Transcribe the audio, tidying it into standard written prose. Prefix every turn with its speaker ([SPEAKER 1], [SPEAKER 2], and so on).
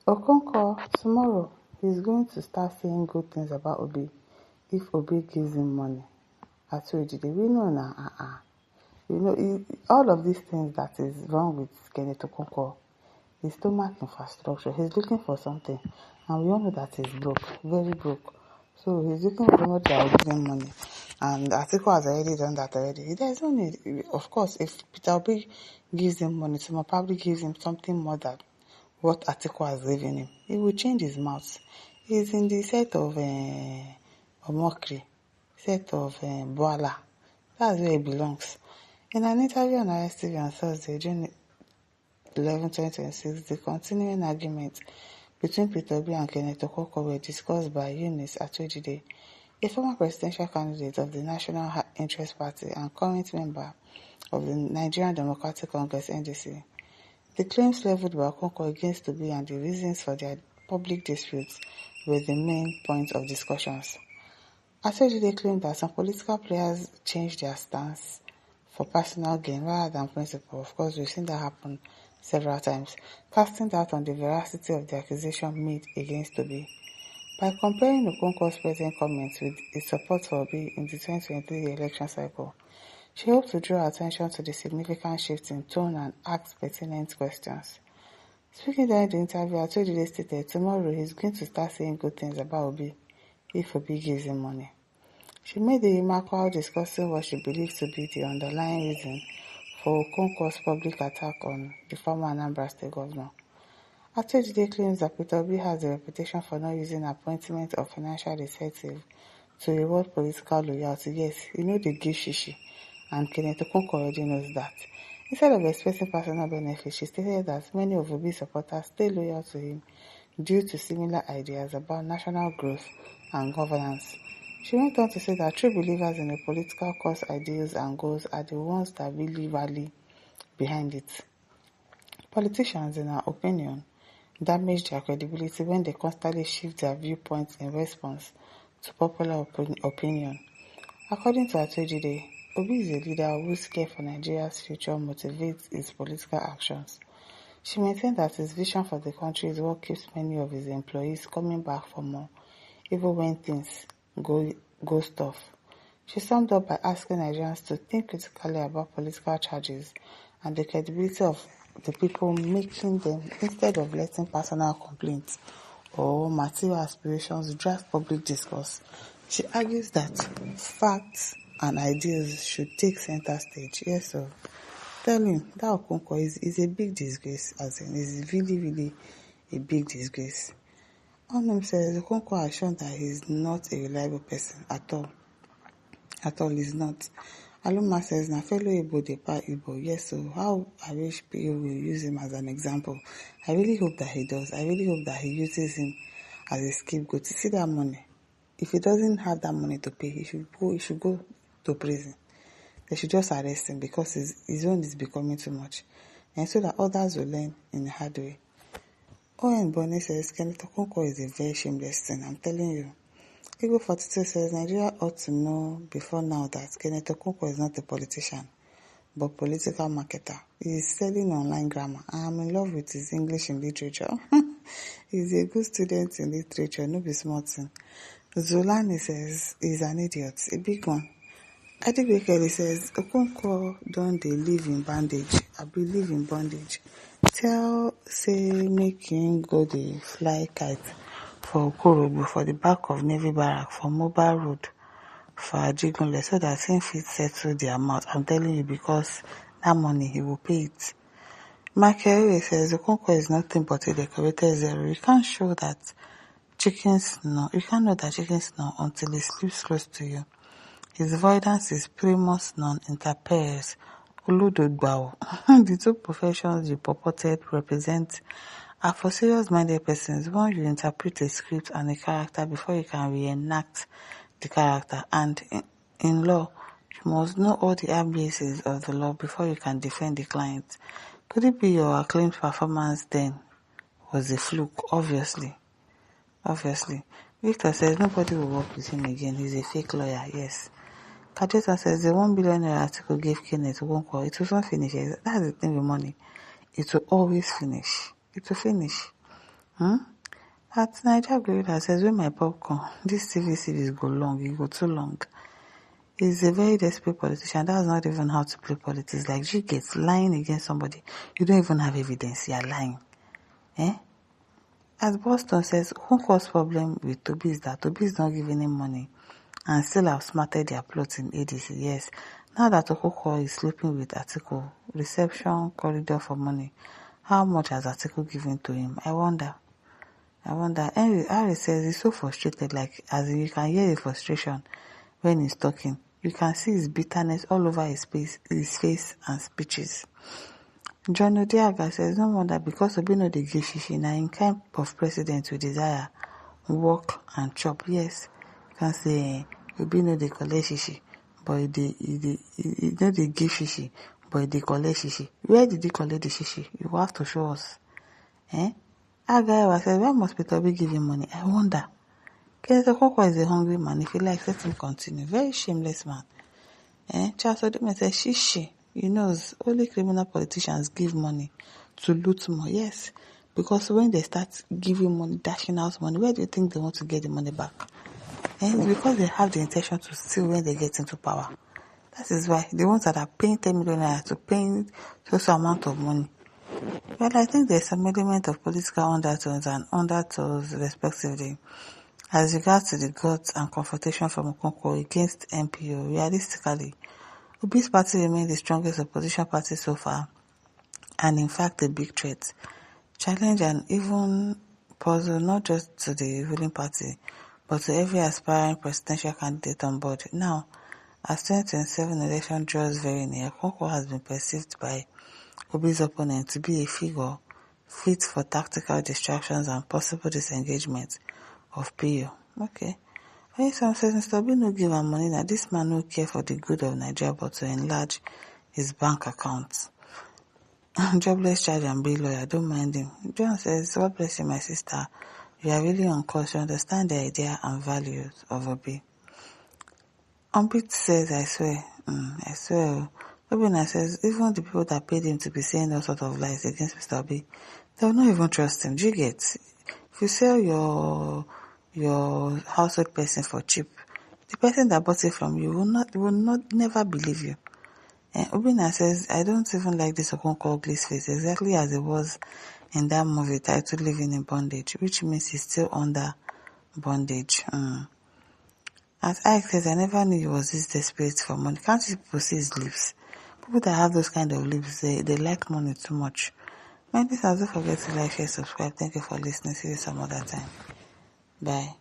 [SPEAKER 1] Okonkwo, tomorrow, he's going to start saying good things about Obi if Obi gives him money. Atuajide, we know now, all of these things that is wrong with Kenneth Okonkwo, his stomach infrastructure, he's looking for something. And we all know that he's broke, very broke. So he's looking for somebody that will give him money. And Atiku has already done that already. There's no need, of course, if Peter Obi gives him money, someone probably gives him something more than what Atiku has given him. He will change his mouth. He's in the set of Omokri, set of Boala. That's where he belongs. In an interview on ISTV on Thursday, June 11, 2026, the continuing argument between Peter Obi and Kenneth Okonkwo were discussed by Eunice Atuajide, a former presidential candidate of the National Interest Party and current member of the Nigerian Democratic Congress (NDC). The claims leveled by Okonkwo against Obi and the reasons for their public disputes were the main point of discussions. Atuajide claimed that some political players changed their stance for personal gain rather than principle. Of course, we've seen that happen several times, casting doubt on the veracity of the accusation made against Obi. By comparing Okonkwo's present comments with his support for Obi in the 2023 election cycle, she hoped to draw attention to the significant shift in tone and ask pertinent questions. Speaking during the interview, Atuajide stated tomorrow he's going to start saying good things about Obi if Obi gives him money. She made the remark while discussing what she believes to be the underlying reason for Okonkwo's public attack on the former Anambra State governor. Atuajide claims that Peter Obi has a reputation for not using appointment or financial incentive to reward political loyalty. Yes, they give shishi, and Kenneth Okonkwo already knows that. Instead of expressing personal benefits, she stated that many of Obi's supporters stay loyal to him due to similar ideas about national growth and governance. She went on to say that true believers in a political cause, ideals and goals are the ones that really rally behind it. Politicians, in her opinion, damage their credibility when they constantly shift their viewpoints in response to popular opinion. According to Atuajide, Obi is a leader whose care for Nigeria's future motivates his political actions. She maintained that his vision for the country is what keeps many of his employees coming back for more, even when things go tough. She summed up by asking Nigerians to think critically about political charges and the credibility of the people making them instead of letting personal complaints or material aspirations drive public discourse. She argues that facts and ideals should take center stage. Yes, sir. Tell him that Okonkwo is a big disgrace, as in is really, really a big disgrace. Onom says Okonkwo has shown that he is not a reliable person at all. At all, he's not. Aloma says, na fellow Igbo dey pa Igbo. Yes, so how I wish people will use him as an example. I really hope that he does. I really hope that he uses him as a scapegoat. You see that money? If he doesn't have that money to pay, he should go to prison. They should just arrest him because his own is becoming too much. And so that others will learn in a hard way. O.N. Bonny says, Kenneth Okonkwo is a very shameless thing, I'm telling you. Eagle 42 says, Nigeria ought to know before now that Kenneth Okonkwo is not a politician, but political marketer. He is selling online grammar. I am in love with his English in literature. He's a good student in literature, no be small thing. Zulani says, he's an idiot, a big one. Adigbe says, Okonkwo don't they live in bondage. I believe in bondage. Say make him go the fly kite for Okorobo for the back of Navy Barrack for Mobile Road for Ajigunle so that him fit settle the amount. I'm telling you, because that money he will pay it. Michael says Okonkwo is nothing but a decorated zero. You can't show that chickens know. You can't know that chickens know until he sleeps close to you. His avoidance is primus non inter pares. The two professions you purported represent are for serious-minded persons. Once you interpret a script and a character before you can reenact the character, and in law, you must know all the abuses of the law before you can defend the client. Could it be your acclaimed performance then was a fluke? Obviously. Victor says nobody will work with him again. He's a fake lawyer. Yes. Kajeta says the 1 billion article gave Kenneth Okonkwo. It will not finish. That's the thing with money. It will always finish. It will finish. At Naija Gorilla says, when my popcorn, this TV series go long, it go too long. He's a very desperate politician. That's not even how to play politics. Like, you get lying against somebody. You don't even have evidence. You're lying. As Boston says, Okonkwo's problem with Toby is that Toby is not giving him money and still outsmarted their plot in ADC. Yes, now that Okonkwo is sleeping with Atiku, reception corridor for money, how much has Atiku given to him? I wonder. Harry says he's so frustrated, like, as in you can hear the frustration when he's talking. You can see his bitterness all over his face and speeches. John Odiaga says, no wonder because Obi no dey give shishi, na in kind of president we desire work and chop. Yes, you can say Obi no dey collect shishi, but he no dey give shishi, but he dey collect shishi. Where did he collect the shishi? You have to show us. Agayewa says, why must Peter Obi give him money? I wonder. Kenneth Okonkwo is a hungry man. If he likes, let him continue. Very shameless man. Charles Odome says, shishi. You know, only criminal politicians give money to loot more. Yes, because when they start giving money, dashing out money, where do you think they want to get the money back? It's because they have the intention to steal when they get into power. That is why the ones that are paying 10 million naira to paying such amount of money. Well, I think there's some element of political undertones and undertones respectively. As regards to the guts and confrontation from Okonkwo against MPO, realistically, Obi's party remains the strongest opposition party so far, and in fact a big threat, challenge and even puzzle not just to the ruling party, but to every aspiring presidential candidate on board. Now, as 2027 election draws very near, Okonkwo has been perceived by Obi's opponent to be a figure fit for tactical distractions and possible disengagement of PO. Okay. When some says Mr. Obi no give am money, now this man no care for the good of Nigeria but to enlarge his bank account. Jobless child and be lawyer, don't mind him. John says, God bless you, my sister. You are really on course. You understand the idea and values of Obi. Umbit says, I swear. Obina says, even the people that paid him to be saying all sort of lies against Mr. Obi, they will not even trust him. Do you get? If you sell your household person for cheap, the person that bought it from you will never believe you. Obina says, I don't even like this Okonkwo ugly's face, exactly as it was in that movie titled Living in Bondage, which means he's still under bondage. As Ike says, I never knew he was this desperate for money. Can't you people see his lips? People that have those kind of lips, they like money too much. My listeners, don't forget to like, share, subscribe. Thank you for listening. See you some other time. Bye.